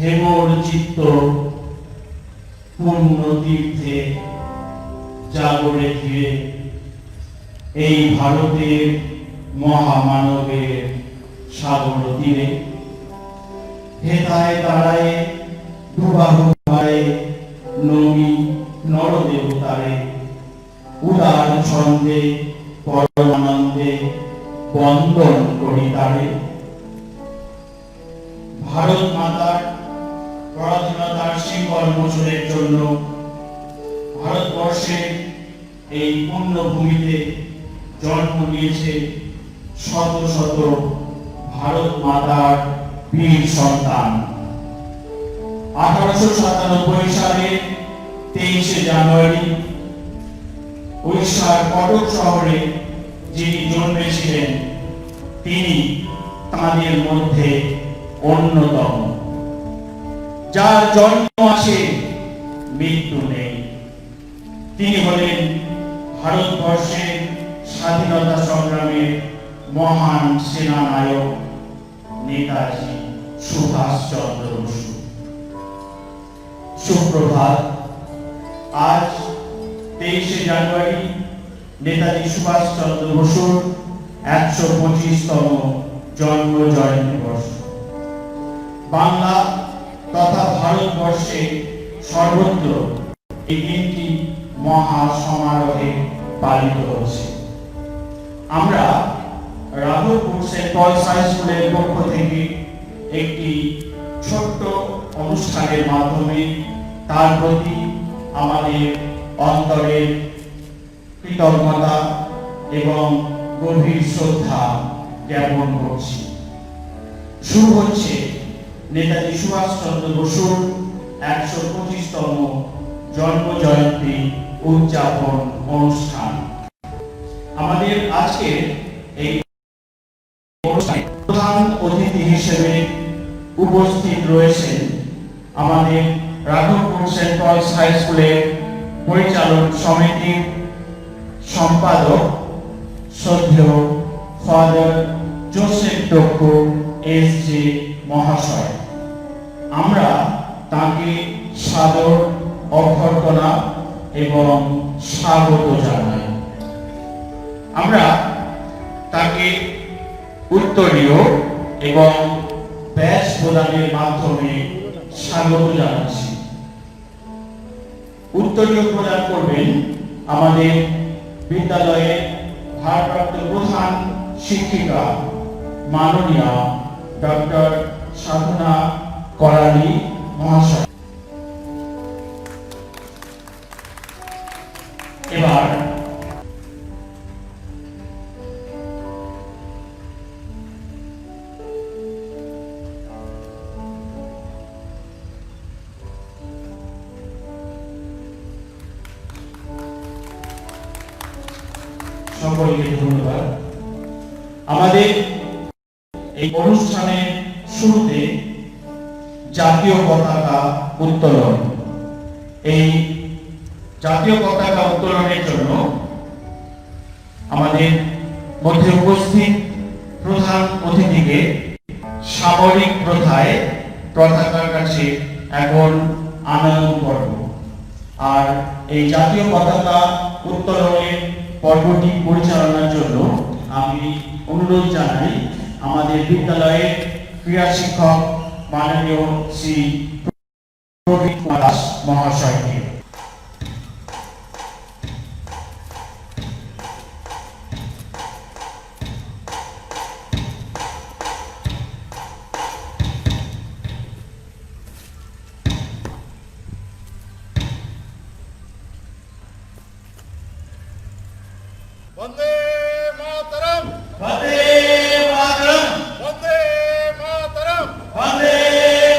হেমর চিত্ত পূর্ণ তীর্থে জাগরে ধীরে এই ভারতের মহামানবের সাগর তীরে হেতায় দাঁড়ায় দুবাহু ভারে নবী নরদেবতারে উদার ছন্দে পরমানন্দে বন্দন করি তারে। ভারত মাতার পরাধীনতার শিকল মোচনের জন্য ভারতবর্ষের এই পুণ্যভূমিতে জন্ম নিয়েছে শত শত ভারত মাতার বীর সন্তান। 1897 সালে 23 জানুয়ারি উড়িষ্যার কটক শহরে যিনি জন্মেছিলেন তিনি তাদের মধ্যে অন্যতম। যার জন্ম আছে মৃত্যু নেই, তিনি হলেন ভারতবর্ষের স্বাধীনতা সংগ্রামের মহান সেনানায়ক নেতাজি সুভাষচন্দ্র বসু। সুপ্রভাত। আজ 23 জানুয়ারি নেতাজি সুভাষচন্দ্র বসুর 125তম জন্ম জয়ন্তী বর্ষ। বাংলা তথা ভারতবর্ষে সর্বত্র এই দিনটি মহা সমারোহে পালিত হচ্ছে। আমরা রাঘবপুর সেন্ট পলস হাই স্কুলের পক্ষ থেকে একটি ছোট্ট অনুষ্ঠানের মাধ্যমে তার প্রতি আমাদের অন্তরের কৃতজ্ঞতা এবং গভীর শ্রদ্ধা জ্ঞাপন করছি। শুরু হচ্ছে নেতাজি সুভাষচন্দ্র বসুর 125তম জন্ম জয়ন্তী উদযাপন অনুষ্ঠান। আমাদের আজকের এই অনুষ্ঠানে প্রধান অতিথি হিসেবে উপস্থিত রয়েছেন আমাদের রাঘবপুর সেন্ট পলস হাই স্কুলের পরিচালন সমিতির সম্পাদক শ্রদ্ধেয় ফাদার জোসেফ ডক্কো এস.জে. মহাশয়। আমরা তাকে সাদর অভ্যর্থনা এবং স্বাগত জানাই। আমরা তাকে উত্তরীয় এবং ব্যাজ প্রদানের মাধ্যমে স্বাগত জানাচ্ছি। উত্তরীয় প্রদান করবেন আমাদের বিদ্যালয়ের ভারপ্রাপ্ত প্রধান শিক্ষিকা মাননীয়া ডক্টর সাধনা করালি মহাশয়। এবার সকলকে ধন্যবাদ। আমাদের এই অনুষ্ঠানের শুরুতে জাতীয় পতাকা উত্তোলন। এই জাতীয় পতাকা উত্তোলনের জন্য আমাদের মধ্যে উপস্থিত প্রধান অতিথিকে সামরিক প্রথায় পতাকার কাছে এখন আনয়ন করব। আর এই জাতীয় পতাকা উত্তোলনের পর্বটি পরিচালনার জন্য আমি অনুরোধ জানাই আমাদের বিদ্যালয়ের ক্রীড়া শিক্ষক মাননীয় শ্রী প্রবীণ কুমার দাস মহাশয়কে। वंदे मातरम, वंदे मातरम, वंदे मातरम, वंदे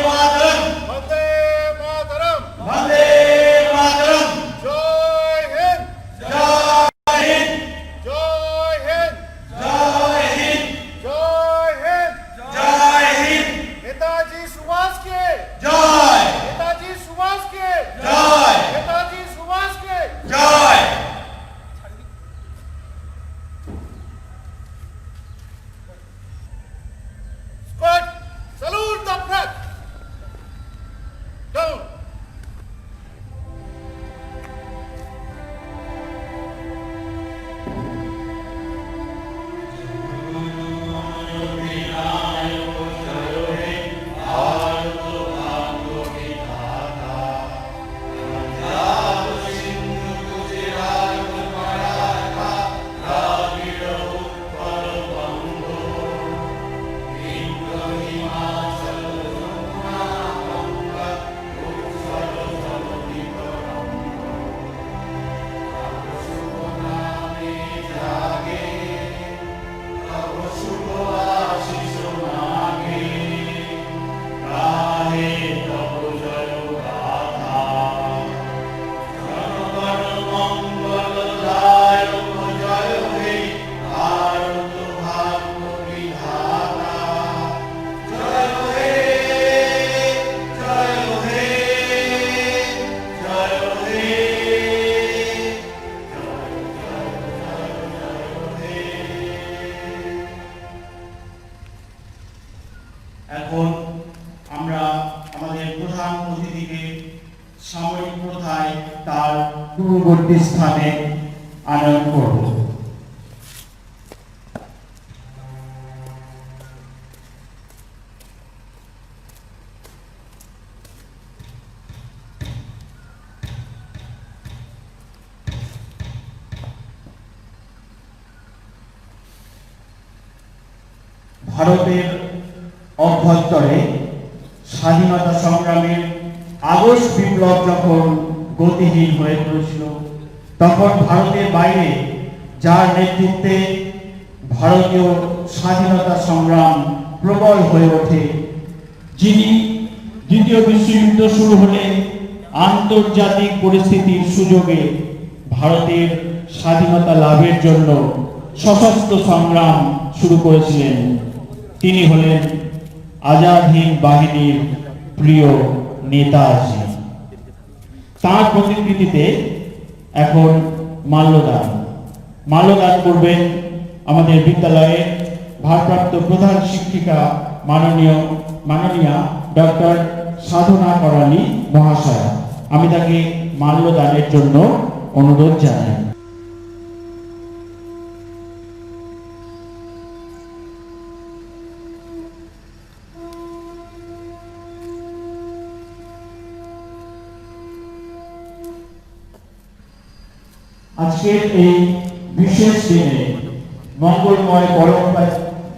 मातरम, वंदे मातरम, वंदे मातरम। जय हिंद, जय हिंद, जय हिंद, जय हिंद, जय हिंद, जय हिंद। नेताजी सुभाष के जय, नेताजी सुभाष के जय, नेताजी सुभाष के जय। এখন আমরা আমাদের প্রধান অতিথিকে সামরিক প্রথায় তার পূর্ববর্তী স্থানে আনয়ন করব। ভারতের অভ্যন্তরে স্বাধীনতা সংগ্রামের আগস্ট বিপ্লব যখন গতিহীন হয়ে পড়েছিল, তখন ভারতের বাইরে যার নেতৃত্বে ভারতীয় স্বাধীনতা সংগ্রাম প্রবল হয়ে ওঠে, যিনি দ্বিতীয় বিশ্বযুদ্ধ শুরু হলে আন্তর্জাতিক পরিস্থিতির সুযোগে ভারতের স্বাধীনতা লাভের জন্য সশস্ত্র সংগ্রাম শুরু করেছিলেন, তিনি হলেন আজাদ হিন্দ বাহিনীর প্রিয় নেতাজি। তার প্রতিকৃতিতে এখন মাল্যদান করবেন আমাদের বিদ্যালয়ের ভারপ্রাপ্ত প্রধান শিক্ষিকা মাননীয়া ডক্টর সাধনা করালি মহাশয়া। আমি তাকে মাল্যদানের জন্য অনুরোধ জানাই। আজকের এই বিশেষ দিনে মঙ্গলময়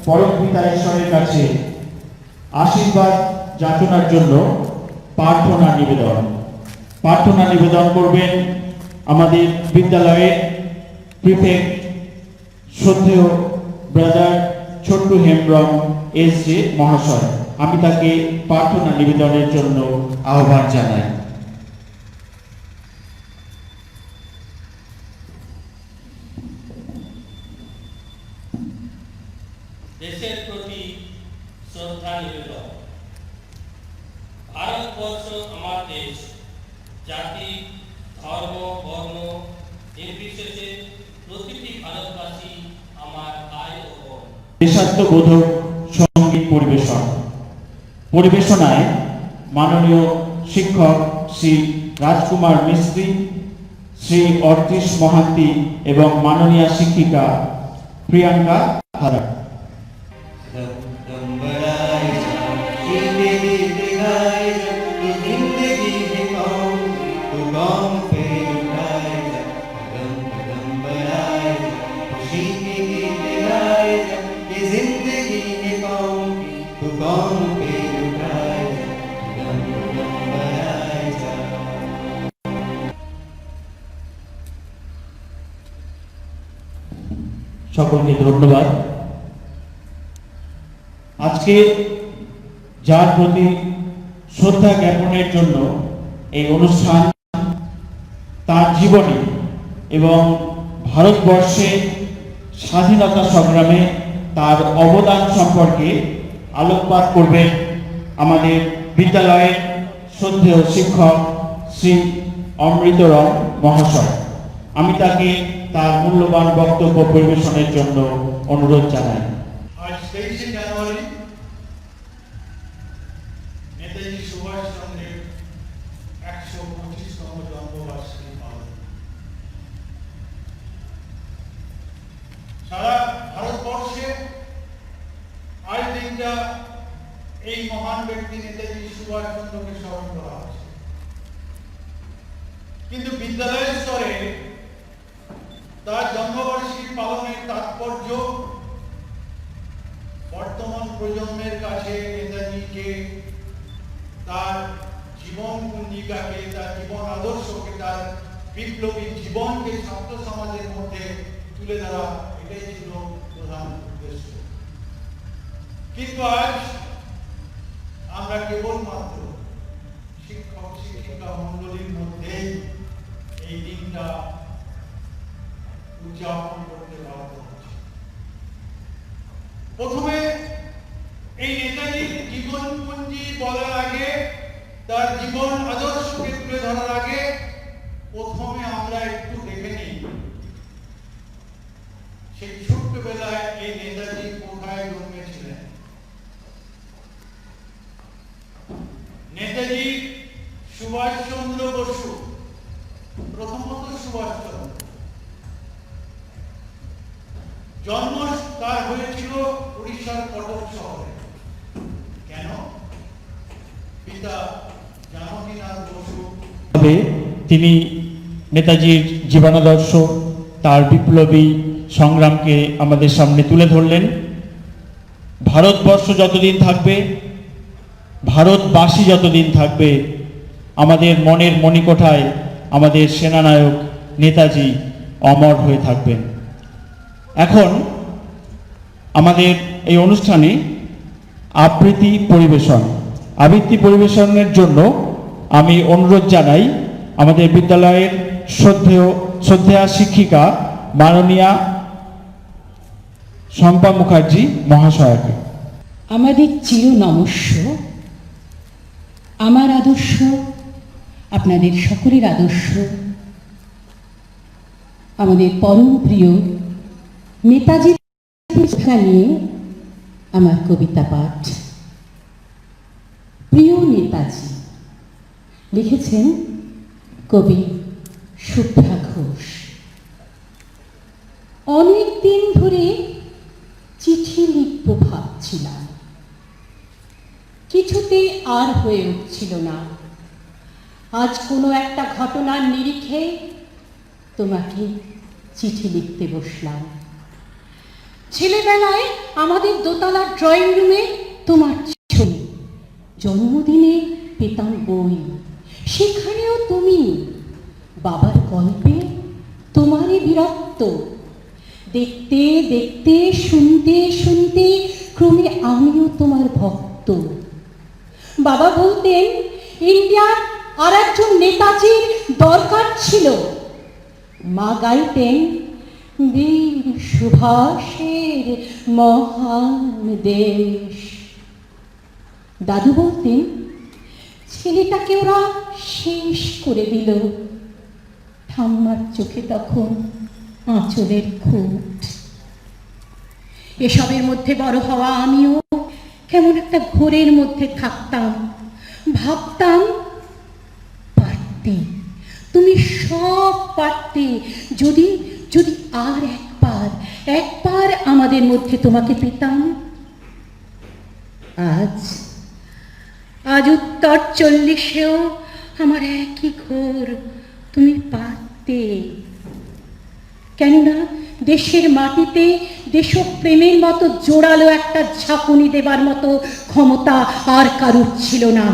পরম পিতা ঈশ্বরের কাছে আশীর্বাদ যাচনার জন্য প্রার্থনা নিবেদন করবেন আমাদের বিদ্যালয়ের প্রিফেক্ট শ্রদ্ধেয় ব্রাদার ছোট্টু হেমব্রম এস.জে. মহাশয়। আমি তাকে প্রার্থনা নিবেদনের জন্য আহ্বান জানাই। দেশের প্রতি শ্রদ্ধা নিবেদন। ভারতবর্ষ আমার দেশ। জাতি, ধর্ম, বর্ণ নির্বিশেষে প্রতিটি ভারতবাসী আমার ভাই ও বোন। দেশাত্মবোধক সঙ্গীত পরিবেশনায় মাননীয় শিক্ষক শ্রী রাজকুমার মিস্ত্রি, শ্রী অর্তিশ মহান্তি এবং মাননীয় শিক্ষিকা প্রিয়াঙ্কা হারা। সকলকে ধন্যবাদ। আজকে যার প্রতি শ্রদ্ধা জ্ঞাপনের জন্য এই অনুষ্ঠান, তার জীবনী এবং ভারতবর্ষে স্বাধীনতা সংগ্রামে তার অবদান সম্পর্কে আলোকপাত করবেন আমাদের বিদ্যালয়ের শ্রদ্ধেয় শিক্ষক শ্রী অমৃতরম মহাশয়। আমি তাকে তার মূল্যবান বক্তব্য পরিবেশনের জন্য অনুরোধ জানাই। আজ 23শে জানুয়ারি নেতাজি সুভাষচন্দ্রের 125তম জন্মবার্ষিকী পালন। সারা ভারতবর্ষে আজ দিনটা এই মহান ব্যক্তি নেতাজি সুভাষচন্দ্রকে স্মরণ করা হচ্ছে, কিন্তু বিদ্যালয়ের স্তরে তার জন্মবার্ষিকী পালনের তাৎপর্য বর্তমান প্রজন্মের কাছে নেতাজিকে, তার জীবন পুঞ্জিকাকে, তার জীবন আদর্শকে, তার বিপ্লবী জীবনকে ছাত্র সমাজের মধ্যে তুলে ধরা, এটাই ছিল প্রধান উদ্দেশ্য। কিন্তু আজ আমরা কেবলমাত্র শিক্ষক শিক্ষিকা মন্ডলীর মধ্যেই এই দিনটা উদযাপন করতে বাধ্য হচ্ছে। প্রথমে এই নেতাজির জীবনপুঞ্জি বলার আগে, তার জীবন আদর্শকে তুলে ধরার আগে প্রথমে আমরা একটু দেখে নিই সেই ছোট্টবেলায় এই নেতাজি কোথায় জন্মেছিলেন। জন্ম তার হয়েছিল উড়িষ্যার কটক শহরে। কেন? পিতা জানকীনাথ বসু তবে তিনি নেতাজির জীবনাদর্শ, তার বিপ্লবী সংগ্রামকে আমাদের সামনে তুলে ধরলেন। ভারতবর্ষ যতদিন থাকবে, ভারতবাসী যতদিন থাকবে, আমাদের মনের মণিকোঠায় আমাদের সেনানায়ক নেতাজি অমর হয়ে থাকবেন। এখন আমাদের এই অনুষ্ঠানে আবৃত্তি পরিবেশনের জন্য আমি অনুরোধ জানাই আমাদের বিদ্যালয়ের শ্রদ্ধেয়া শিক্ষিকা মাননীয়া শম্পা মুখার্জি মহাশয়াকে। আমাদের চির নমস্য। আমার আদর্শ আপনাদের সকলের আদর্শ। আমাদের পরম প্রিয় নেতাজির নিয়ে আমার কবিতা পাঠ। প্রিয় নেতাজি, লিখেছেন কবি শুভ্রা ঘোষ। অনেক দিন ধরে চিঠি লিখব ভাবছিলাম, কিছুতে আর হয়ে উঠছিল না। আজ কোনো একটা ঘটনার নিরিখে তোমাকে চিঠি লিখতে বসলাম। ছেলেবেলায় আমাদের দোতলার ড্রয়িং রুমে তোমার ছবি, জন্মদিনে পেতাম বই, সেখানেও তুমি। বাবার গল্পে তোমারই বিরক্ত, দেখতে দেখতে শুনতে শুনতে ক্রমে আমিও তোমার ভক্ত। বাবা বলতেন ইন্ডিয়ার আর একজন নেতাজির দরকার ছিল। মা গাইতেন বীর সুভাষের মহান দেশ। দাদু বলতেন ছেলেটাকে ওরা শেষ করে দিল। ঠাম্মার চোখে তখন আঁচলের খুঁট। এসবের মধ্যে বড় হওয়া আমিও কেমন একটা ঘোরের মধ্যে থাকতাম। ভাবতাম পারতে, তুমি সব পারতে, যদি যদি আর একবার আমাদের মধ্যে তোমাকে পেতাম। আজ উত্তর 40-এও আমার একই ঘোর, তুমি পারতে। কেননা দেশের মাটিতে দেশপ্রেমের মতো জোরালো একটা ঝাঁকুনি দেবার মতো ক্ষমতা আর কারুর ছিল না।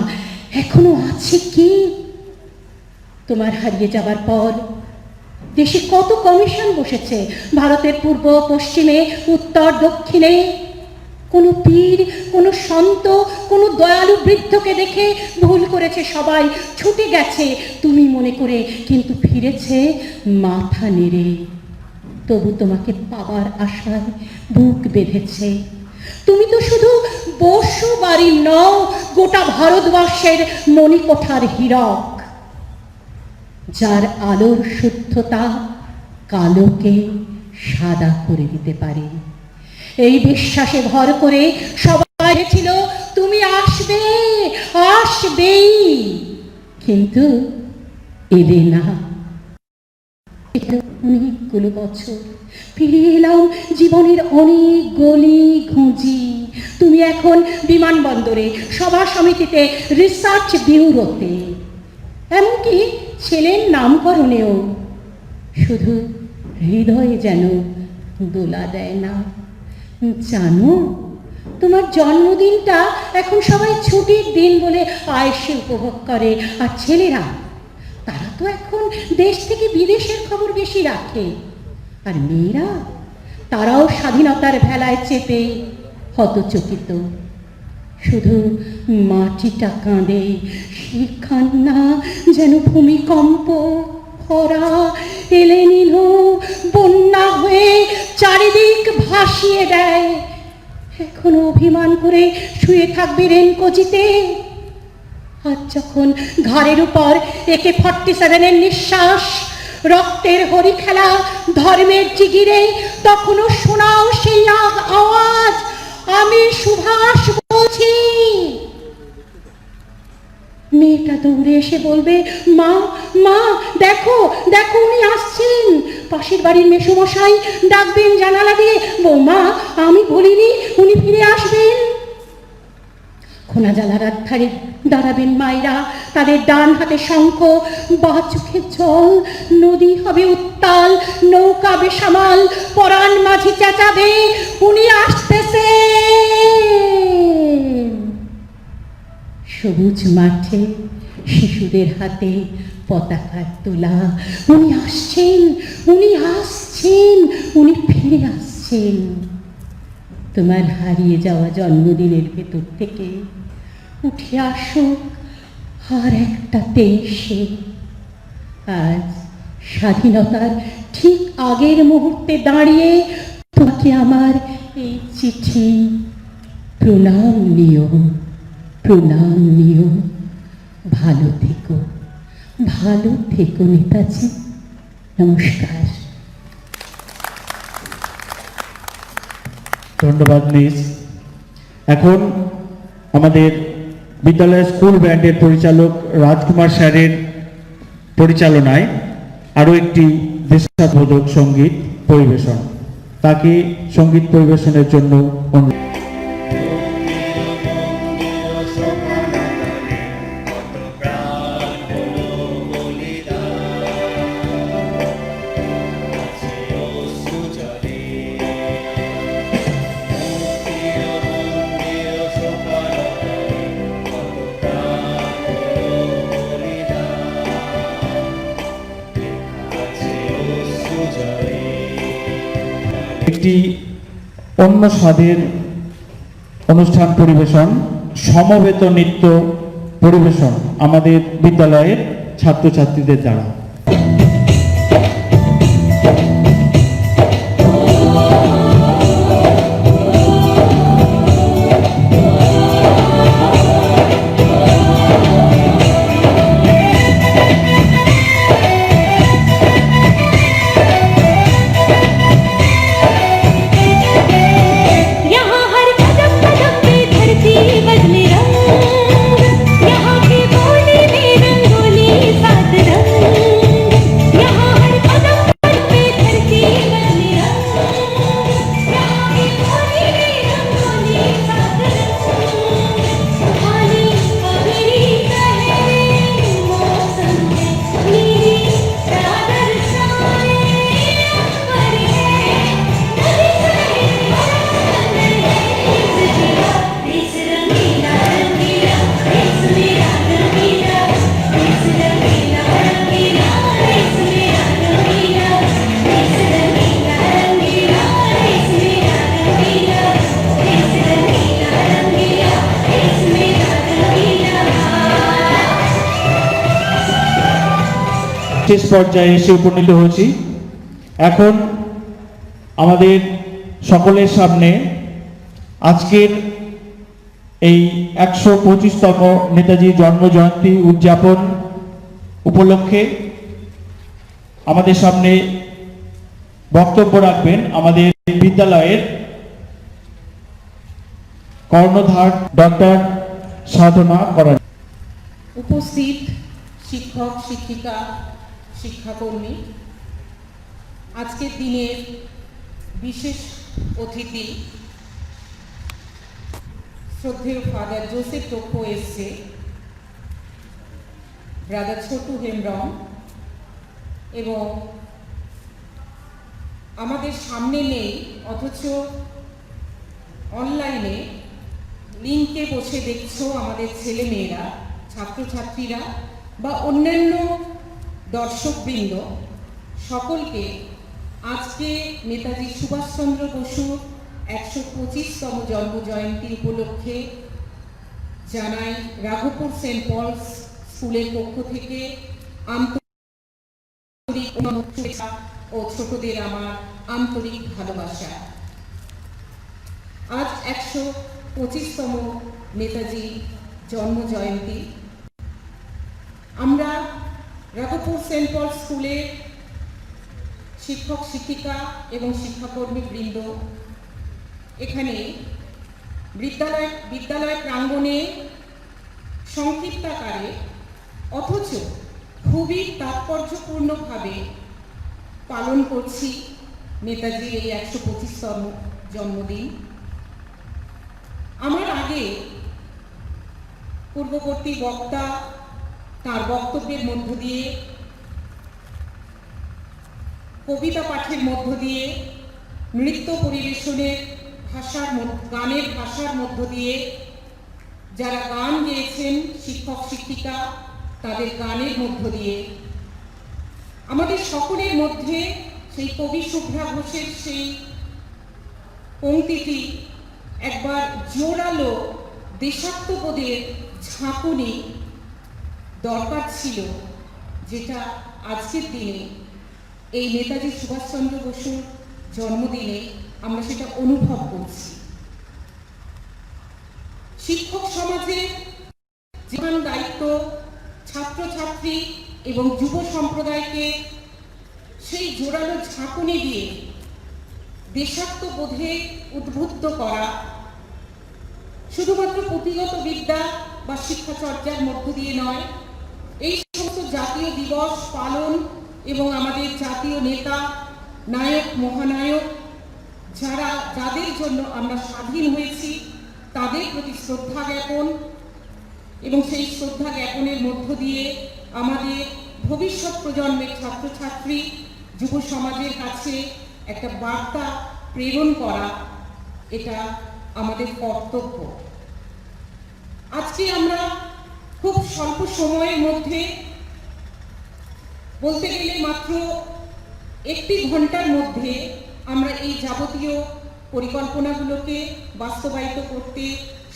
এখনো আছে কি? তোমার হারিয়ে যাবার পর দেশে কত কমিশন বসেছে, ভারতের পূর্ব পশ্চিমে, উত্তর দক্ষিণে। কোনো পীর, কোনো সন্ত, কোনো দয়ালু বৃদ্ধকে দেখে ভুল করেছে সবাই, ছুটে গেছে তুমি মনে করে, কিন্তু ফিরেছে মাথা নেড়ে। তবু তোমাকে পাবার আশায় বুক বেঁধেছে। তুমি তো শুধু বসু বাড়ির নও, গোটা ভারতবর্ষের মণিকোঠার হীরক, যার আলোর শুদ্ধতা কালোকে সাদা করে দিতে পারে। এই বিশ্বাসে ভর করে সবাই ছিল তুমি আসবে, আসবেই, কিন্তু এলে না। অনেকগুলো বছর ফিরিয়ে এলাম জীবনের অনেক গলি ঘুঁজি। তুমি এখন বিমানবন্দরে, সভা সমিতিতে, রিসার্চ ব্যুরোতে, এমনকি ছেলের নামকরণেও। শুধু হৃদয়ে যেন দোলা দেয় না। জানো, তোমার জন্মদিনটা এখন সবাই ছুটির দিন বলে আয়েসে উপভোগ করে। আর ছেলেরা, তারা তো এখন দেশ থেকে বিদেশের খবর বেশি রাখে। আর মেয়েরা, তারাও স্বাধীনতার ভেলায় চেপে হতচকিত। শুধু মাটিটা কাঁদে, সে কান্না যেন ভূমিকম্প, খরা, এলে নিল, বন্যা হয়ে চারিদিক ভাসিয়ে দেয়। এখনো অভিমান করে শুয়ে থাকবে রেনকোজিতে। আজ যখন ঘাড়ের উপর AK-47 নিঃশ্বাস, রক্তের হরি খেলা, ধর্মের জিগিরে, তখনও শোনাও সেই আওয়াজ, আমি সুভাষ বলছি। মেয়েটা দৌড়ে এসে বলবে, মা মা দেখো দেখো উনি আসছেন। পাশের বাড়ির মেসোমশাই ডাকবেন জানালা দিয়ে, বৌমা আমি বলিনি উনি ফিরে আসবেন। খোনা জানালার ধারে দাঁড়াবেন মায়েরা, তাদের ডান হাতে শঙ্খ, বা চোখের জল। নদী হবে উত্তাল, নৌকা বেসামাল, পরাণ মাঝি চেঁচাবে উনি আসতেছেন। সবুজ মাঠে শিশুদের হাতে পতাকার তোলা, উনি আসছেন, উনি আসছেন, উনি ফিরে আসছেন। তোমার হারিয়ে যাওয়া জন্মদিনের ভেতর থেকে উঠে আসুক আর একটা 23-এ। আজ স্বাধীনতার ঠিক আগের মুহূর্তে দাঁড়িয়ে তোমাকে আমার এই চিঠি। প্রণাম নিও, প্রণাম নিও। ভালো থেকো, ভালো থেকো নেতাজি। নমস্কার। ধন্যবাদ মিস। এখন আমাদের বিদ্যালয়ের স্কুল ব্যান্ডের পরিচালক রাজকুমার স্যারের পরিচালনায় আরও একটি দেশাত্মবোধক সঙ্গীত পরিবেশন, তাকে সঙ্গীত পরিবেশনের জন্য অনুরোধ। একটি অন্য স্বাদের অনুষ্ঠান পরিবেশন, সমবেত নৃত্য পরিবেশন আমাদের বিদ্যালয়ের ছাত্রছাত্রীদের দ্বারা। শেষ পর্যায়ে এসে উপনীত হয়েছি। এখন আমাদের সকলের সামনে আজকের এই 125তম নেতাজি জন্ম জয়ন্তী উদযাপন উপলক্ষে আমাদের সামনে বক্তব্য রাখবেন আমাদের বিদ্যালয়ের কর্ণধার ডক্টর সাধনা করান। উপস্থিত শিক্ষক, শিক্ষিকা, শিক্ষাকর্মী, আজকের দিনের বিশেষ অতিথি শ্রদ্ধেয় ফাদার জোসেফ টোপ্পো এসছে, ব্রাদার ছোটু হেমব্রম, এবং আমাদের সামনে নেই অথচ অনলাইনে লিঙ্কে বসে দেখছো আমাদের ছেলেমেয়েরা, ছাত্রছাত্রীরা বা অন্যান্য দর্শকবৃন্দ, সকলকে আজকে নেতাজি সুভাষচন্দ্র বসুর 125তম জন্মজয়ন্তী উপলক্ষে জানাই রাঘবপুর সেন্ট পলস স্কুলের পক্ষ থেকে আন্তরিক শুভেচ্ছা ও ছোটদের আমার আন্তরিক ভালোবাসা। আজ 125তম নেতাজি জন্মজয়ন্তী। আমরা রাঘবপুর সেন্ট পল স্কুলের শিক্ষক, শিক্ষিকা এবং শিক্ষাকর্মী বৃন্দ এখানে বিদ্যালয় প্রাঙ্গণে সংক্ষিপ্তাকারে অথচ খুবই তাৎপর্যপূর্ণভাবে পালন করছি নেতাজির এই 125তম জন্মদিন। আমার আগে পূর্ববর্তী বক্তা তার বক্তব্যের মধ্য দিয়ে, কবিতা পাঠের মধ্য দিয়ে, নৃত্য পরিবেশনের গানের ভাষার মধ্য দিয়ে, যারা গান গেয়েছেন শিক্ষক শিক্ষিকা তাদের গানের মধ্য দিয়ে, আমাদের সকলের মধ্যে সেই কবি শুভ্রা ঘোষের সেই পংক্তিটি একবার জোরালো দেশাত্মবোধের ঝাঁকুনি দরকার ছিল, যেটা আজকের দিনে এই নেতাজি সুভাষচন্দ্র বসুর জন্মদিনে আমরা সেটা অনুভব করছি। শিক্ষক সমাজে জীবন দায়িত্ব ছাত্রছাত্রী এবং যুব সম্প্রদায়কে সেই জোরালো ঝাঁকুনি দিয়ে দেশাত্মবোধে উদ্বুদ্ধ করা শুধুমাত্র পুঁথিগত বিদ্যা বা শিক্ষাচর্চার মধ্য দিয়ে নয়, এই সমস্ত জাতীয় দিবস পালন এবং আমাদের জাতীয় নেতা নায়ক মহানায়ক যাদের জন্য আমরা স্বাধীন হয়েছি তাদের প্রতি শ্রদ্ধা জ্ঞাপন এবং সেই শ্রদ্ধা জ্ঞাপনের মধ্য দিয়ে আমাদের ভবিষ্যৎ প্রজন্মের ছাত্রছাত্রী যুব সমাজের কাছে একটা বার্তা প্রেরণ করা, এটা আমাদের কর্তব্য। আজকে আমরা খুব স্বল্প সময়ের মধ্যে, বলতে গেলে মাত্র 1 ঘন্টার মধ্যে আমরা এই যাবতীয় পরিকল্পনাগুলোকে বাস্তবায়িত করতে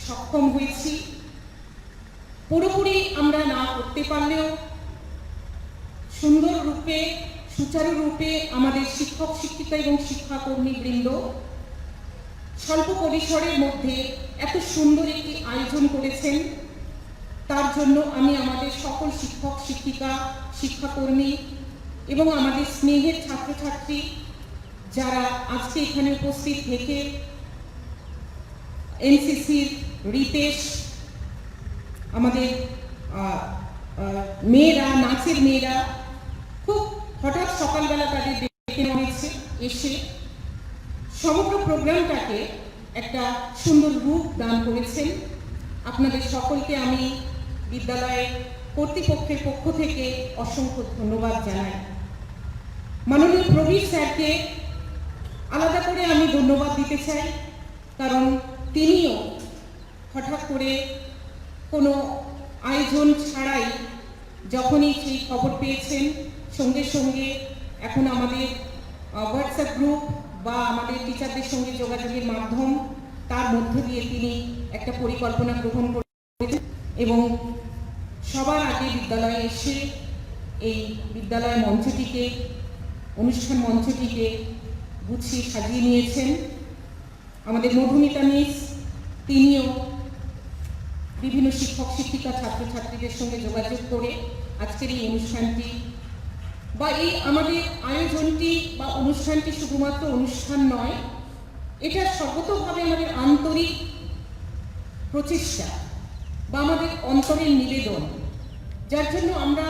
সক্ষম হয়েছি। পুরোপুরি আমরা না করতে পারলেও সুন্দর রূপে সুচারু রূপে আমাদের শিক্ষক শিক্ষিকা এবং শিক্ষাকর্মী বৃন্দ স্বল্প পরিসরের মধ্যে এত সুন্দর একটি আয়োজন করেছেন। তার জন্য আমি আমাদের সকল শিক্ষক শিক্ষিকা শিক্ষাকর্মী এবং আমাদের স্নেহের ছাত্রছাত্রী যারা আজকে এখানে উপস্থিত থেকে এনসিসির রিতেশ, আমাদের মেয়েরা, নাচের মেয়েরা খুব হঠাৎ সকালবেলা তাদের ডেকে হয়েছে, এসে সমগ্র প্রোগ্রামটাকে একটা সুন্দর রূপ দান করেছেন। আপনাদের সকলকে আমি বিদ্যালয়ের কর্তৃপক্ষের পক্ষ থেকে অসংখ্য ধন্যবাদ জানাই। মাননীয় প্রবীর স্যারকে আলাদা করে আমি ধন্যবাদ দিতে চাই, কারণ তিনিও হঠাৎ করে কোনো আয়োজন ছাড়াই যখনই সেই খবর পেয়েছেন সঙ্গে সঙ্গে এখন আমাদের হোয়াটসঅ্যাপ গ্রুপ বা আমাদের টিচারদের সঙ্গে যোগাযোগের মাধ্যম, তার মধ্য দিয়ে তিনি একটা পরিকল্পনা গ্রহণ করেছেন এবং সবার আগে বিদ্যালয়ে এসে এই বিদ্যালয় মঞ্চটিকে, অনুষ্ঠান মঞ্চটিকে গুছিয়ে সাজিয়ে নিয়েছেন। আমাদের মধুমিতা মিস, তিনিও বিভিন্ন শিক্ষক শিক্ষিকা ছাত্রছাত্রীদের সঙ্গে যোগাযোগ করে আজকের এই অনুষ্ঠানটি বা এই আমাদের আয়োজনটি বা অনুষ্ঠানটি শুধুমাত্র অনুষ্ঠান নয়, এটা সর্বতভাবে আমাদের আন্তরিক প্রচেষ্টা বা আমাদের অন্তরের নিবেদন, যার জন্য আমরা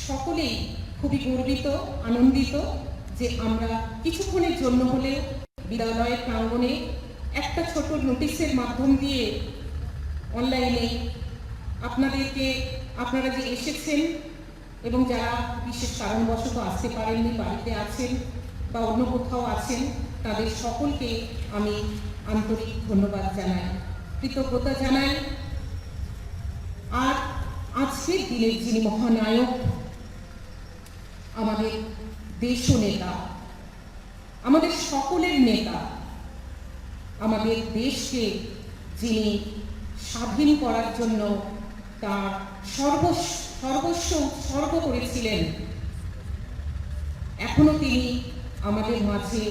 সকলেই খুবই গর্বিত, আনন্দিত যে আমরা কিছুক্ষণের জন্য হলে বিদ্যালয়ের প্রাঙ্গণে একটা ছোট নোটিশের মাধ্যম দিয়ে অনলাইনে আপনারা যে এসেছেন এবং যারা বিশেষ কারণবশত আসতে পারেননি, বাড়িতে আছেন বা অন্য কোথাও আছেন, তাদের সকলকে আমি আন্তরিক ধন্যবাদ জানাই, কৃতজ্ঞতা জানাই। আর আজকের দিনের যিনি মহানায়ক, আমাদের দেশ নেতা, আমাদের সকলের নেতা, আমাদের দেশকে যিনি স্বাধীন করার জন্য তার সর্বস্ব উৎসর্গ করেছিলেন, এখনো তিনি আমাদের মাঝে,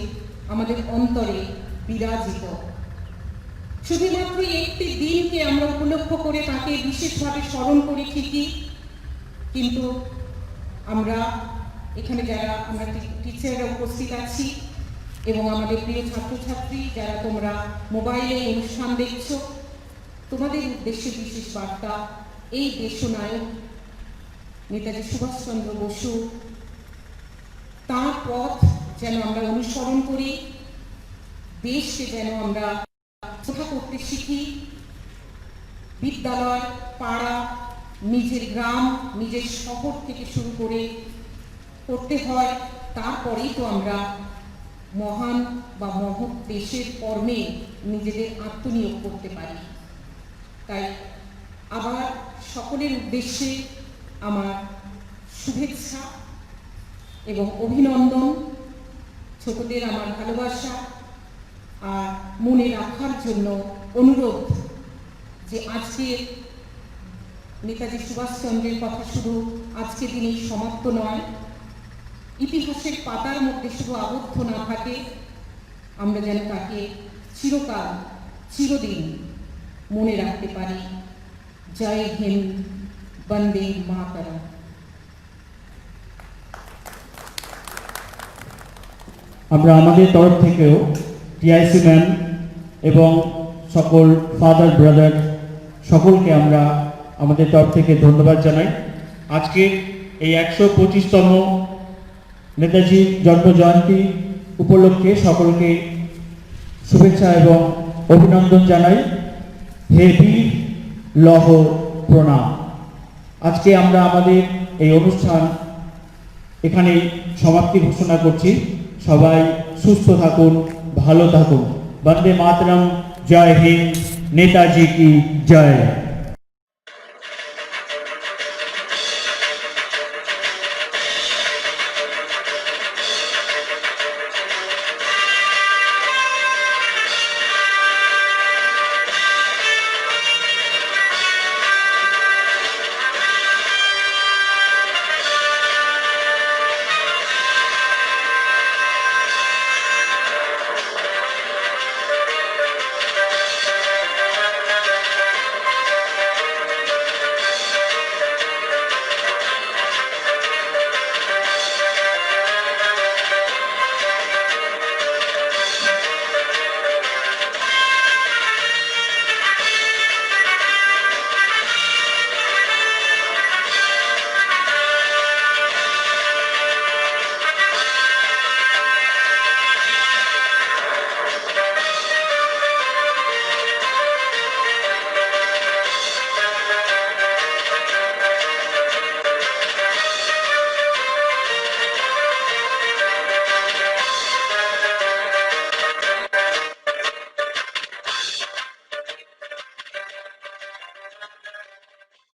আমাদের অন্তরে বিরাজিত। শুধুমাত্র একটি দিনকে আমরা উপলক্ষ করে তাকে বিশেষভাবে স্মরণ করি ঠিকই, কিন্তু আমরা এখানে যারা আমরা টিচাররা উপস্থিত আছি এবং আমাদের প্রিয় ছাত্রছাত্রী যারা তোমরা মোবাইলে অনুষ্ঠান দেখছো, তোমাদের উদ্দেশ্যে বিশেষ বার্তা, এই দেশনায়ক নেতাজি সুভাষচন্দ্র বসু তার পথ যেন আমরা অনুসরণ করি, দেশকে যেন আমরা রক্ষা করতে শিখি। বিদ্যালয়, পাড়া, নিজের গ্রাম, নিজের শহর থেকে শুরু করে করতে হয়, তারপরেই তো আমরা মহান বা মহৎ দেশের কর্মে নিজেদের আত্মনিয়োগ করতে পারি। তাই আবার সকলের উদ্দেশ্যে আমার শুভেচ্ছা এবং অভিনন্দন, ছোটদের আমার ভালোবাসা, আর মনে রাখার জন্য অনুরোধ যে আজকে নেতাজি সুভাষচন্দ্রের কথা শুধু আজকে দিনেই সমাপ্ত নয়, ইতিহাসের পাতার মধ্যে শুধু আবদ্ধ না থাকে, আমরা যেন তাকে চিরকাল, চিরদিন মনে রাখতে পারি। জয় হিন্দ, বন্দে মাতরম। আমরা আমাদের তরফ থেকেও টিআইসি ম্যাম এবং সকল ফাদার ব্রাদার সকলকে আমরা আমাদের তরফ থেকে ধন্যবাদ জানাই। আজকে এই 125তম নেতাজির জন্মজয়ন্তী উপলক্ষে সকলকে শুভেচ্ছা এবং অভিনন্দন জানাই। হে বীর লহ প্রণাম। আজকে আমরা আমাদের এই অনুষ্ঠান এখানেই সমাপ্তি ঘোষণা করছি। সবাই সুস্থ থাকুন, ভালো থাকুন। বন্দে মাতরম। জয় হিন্দ। নেতাজি কি জয়।